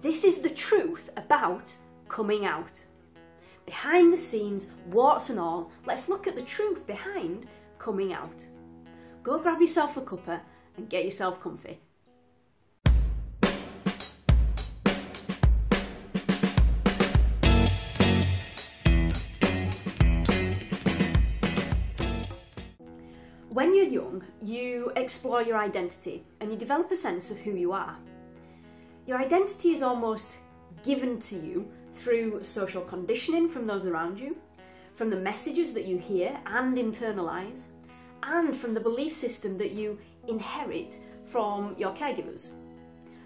This is the truth about coming out. Behind the scenes, warts and all, let's look at the truth behind coming out. Go grab yourself a cuppa and get yourself comfy. When you're young, you explore your identity and you develop a sense of who you are. Your identity is almost given to you through social conditioning from those around you, from the messages that you hear and internalise, and from the belief system that you inherit from your caregivers.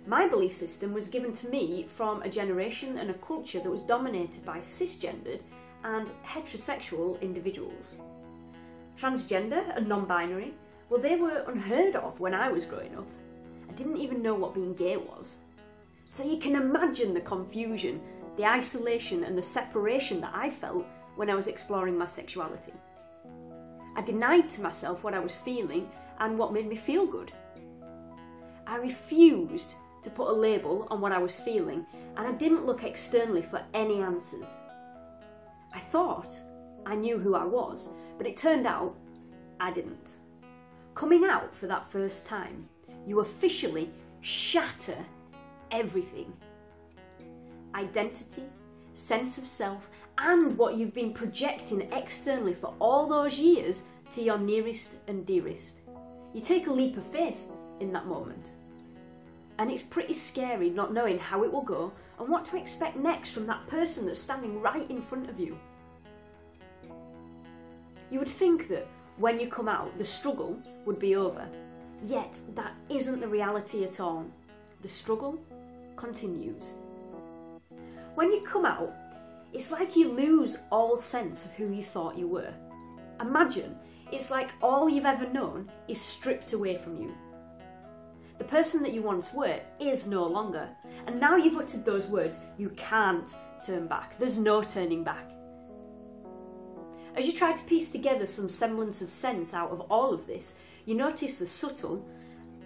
My belief system was given to me from a generation and a culture that was dominated by cisgendered and heterosexual individuals. Transgender and non-binary, well, they were unheard of when I was growing up. I didn't even know what being gay was. So you can imagine the confusion, the isolation and the separation that I felt when I was exploring my sexuality. I denied to myself what I was feeling and what made me feel good. I refused to put a label on what I was feeling, and I didn't look externally for any answers. I thought I knew who I was, but it turned out I didn't. Coming out for that first time, you officially shatter everything. Identity, sense of self, and what you've been projecting externally for all those years to your nearest and dearest. You take a leap of faith in that moment. And it's pretty scary not knowing how it will go and what to expect next from that person that's standing right in front of you. You would think that when you come out, the struggle would be over. Yet that isn't the reality at all. The struggle continues. When you come out, it's like you lose all sense of who you thought you were. Imagine it's like all you've ever known is stripped away from you. The person that you once were is no longer, and now you've uttered those words, you can't turn back. There's no turning back. As you try to piece together some semblance of sense out of all of this, you notice the subtle,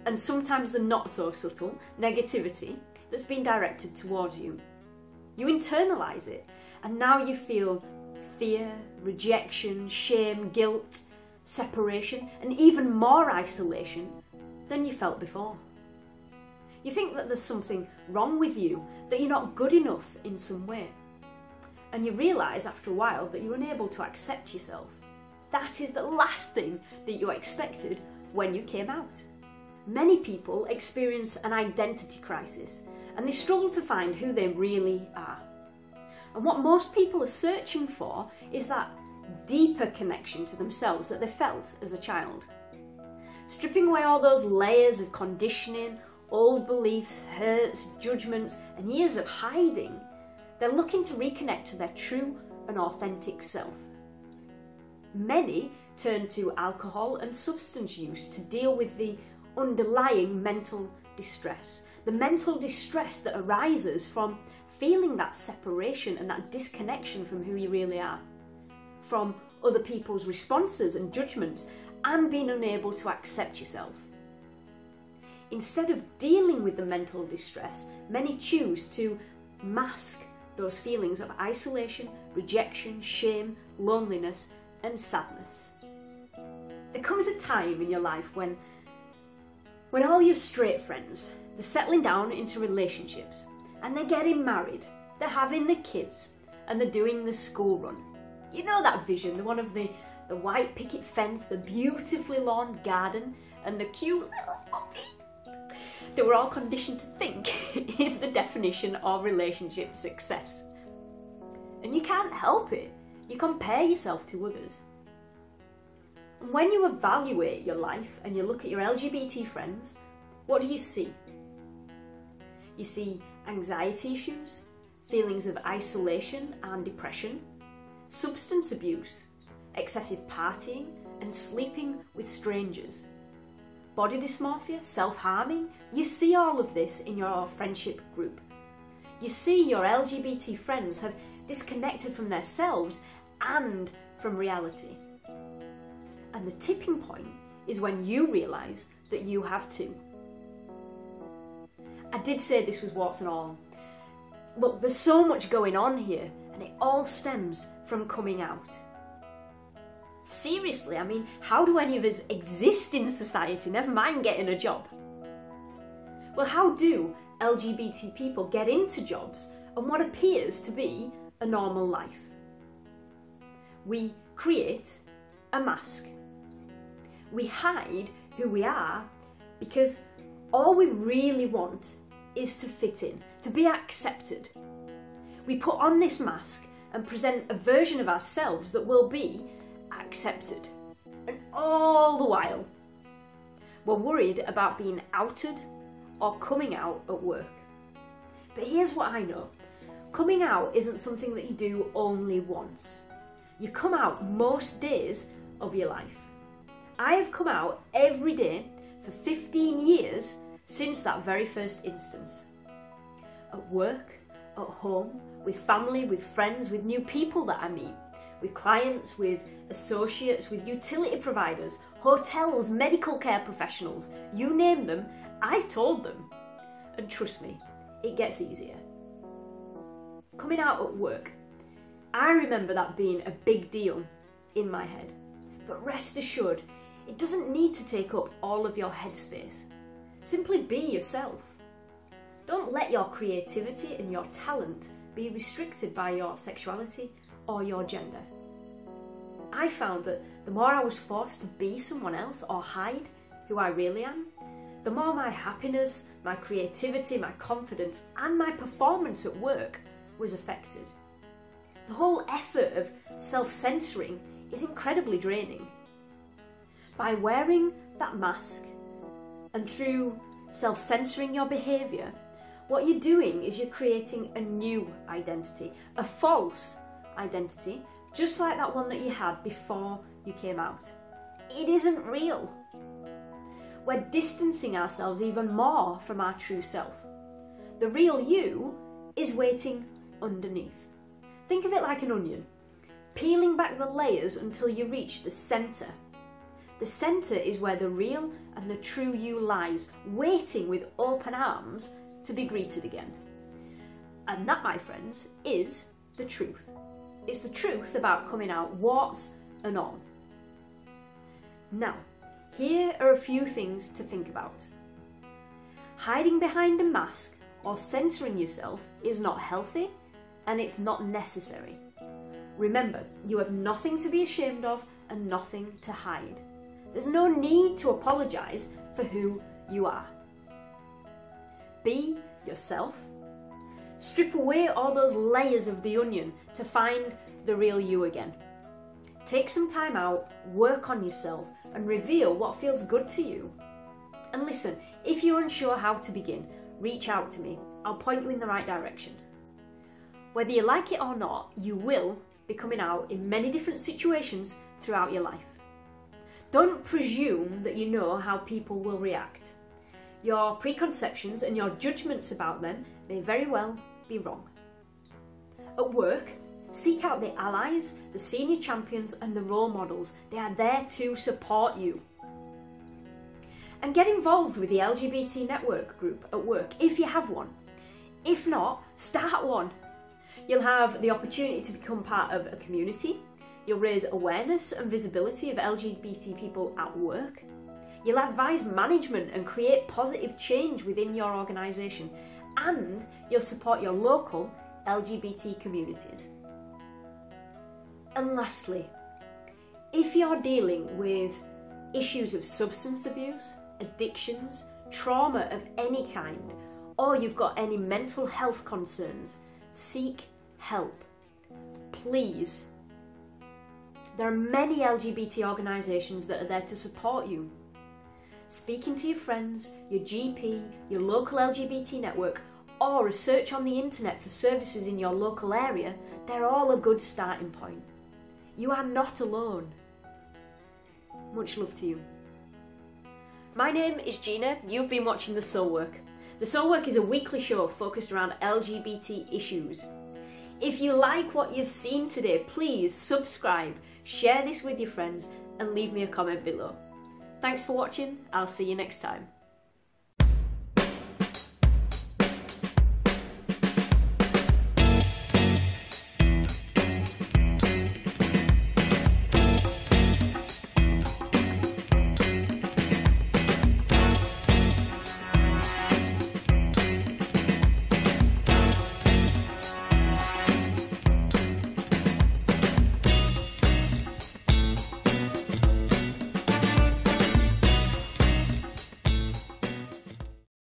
and sometimes the not so subtle, negativity that's been directed towards you. You internalise it, and now you feel fear, rejection, shame, guilt, separation, and even more isolation than you felt before. You think that there's something wrong with you, that you're not good enough in some way. And you realise after a while that you're unable to accept yourself. That is the last thing that you expected when you came out. Many people experience an identity crisis and they struggle to find who they really are. And what most people are searching for is that deeper connection to themselves that they felt as a child. Stripping away all those layers of conditioning, old beliefs, hurts, judgments, and years of hiding, they're looking to reconnect to their true and authentic self. Many turn to alcohol and substance use to deal with the underlying mental distress. The mental distress that arises from feeling that separation and that disconnection from who you really are, from other people's responses and judgments, and being unable to accept yourself. Instead of dealing with the mental distress, many choose to mask those feelings of isolation, rejection, shame, loneliness, and sadness. There comes a time in your life when all your straight friends, they're settling down into relationships, and they're getting married, they're having the kids, and they're doing the school run. You know that vision, the one of the white picket fence, the beautifully lawned garden, and the cute little puppy that we're all conditioned to think is the definition of relationship success. And you can't help it. You compare yourself to others. And when you evaluate your life and you look at your LGBT friends, what do you see? You see anxiety issues, feelings of isolation and depression, substance abuse, excessive partying and sleeping with strangers, body dysmorphia, self-harming. You see all of this in your friendship group. You see your LGBT friends have disconnected from themselves and from reality. And the tipping point is when you realise that you have too. I did say this was warts and all, Look, there's so much going on here, and it all stems from coming out. Seriously, I mean, how do any of us exist in society, never mind getting a job? Well, how do LGBT people get into jobs and what appears to be a normal life? We create a mask. We hide who we are because all we really want is to fit in, to be accepted. We put on this mask and present a version of ourselves that will be accepted. And all the while, we're worried about being outed or coming out at work. But here's what I know. Coming out isn't something that you do only once. You come out most days of your life. I have come out every day for 15 years since that very first instance. At work, at home, with family, with friends, with new people that I meet, with clients, with associates, with utility providers, hotels, medical care professionals, you name them, I've told them. And trust me, it gets easier. Coming out at work, I remember that being a big deal in my head. But rest assured, it doesn't need to take up all of your headspace. Simply be yourself. Don't let your creativity and your talent be restricted by your sexuality or your gender. I found that the more I was forced to be someone else or hide who I really am, the more my happiness, my creativity, my confidence and my performance at work was affected. The whole effort of self-censoring is incredibly draining. By wearing that mask and through self-censoring your behaviour, what you're doing is you're creating a new identity, a false identity, just like that one that you had before you came out. It isn't real. We're distancing ourselves even more from our true self. The real you is waiting underneath. Think of it like an onion, peeling back the layers until you reach the centre. The centre is where the real and the true you lies, waiting with open arms to be greeted again. And that, my friends, is the truth. It's the truth about coming out, warts and all. Now, here are a few things to think about. Hiding behind a mask or censoring yourself is not healthy and it's not necessary. Remember, you have nothing to be ashamed of and nothing to hide. There's no need to apologise for who you are. Be yourself. Strip away all those layers of the onion to find the real you again. Take some time out, work on yourself and reveal what feels good to you. And listen, if you're unsure how to begin, reach out to me. I'll point you in the right direction. Whether you like it or not, you will be coming out in many different situations throughout your life. Don't presume that you know how people will react. Your preconceptions and your judgments about them may very well be wrong. At work, seek out the allies, the senior champions and the role models. They are there to support you. And get involved with the LGBT network group at work if you have one. If not, start one. You'll have the opportunity to become part of a community. You'll raise awareness and visibility of LGBT people at work. You'll advise management and create positive change within your organisation. And you'll support your local LGBT communities. And lastly, if you're dealing with issues of substance abuse, addictions, trauma of any kind, or you've got any mental health concerns, seek help. Please. There are many LGBT organisations that are there to support you. Speaking to your friends, your GP, your local LGBT network, or a search on the internet for services in your local area, they're all a good starting point. You are not alone. Much love to you. My name is Gina. You've been watching The Soul Work. The Soul Work is a weekly show focused around LGBT issues. If you like what you've seen today, please subscribe, share this with your friends, and leave me a comment below. Thanks for watching. I'll see you next time.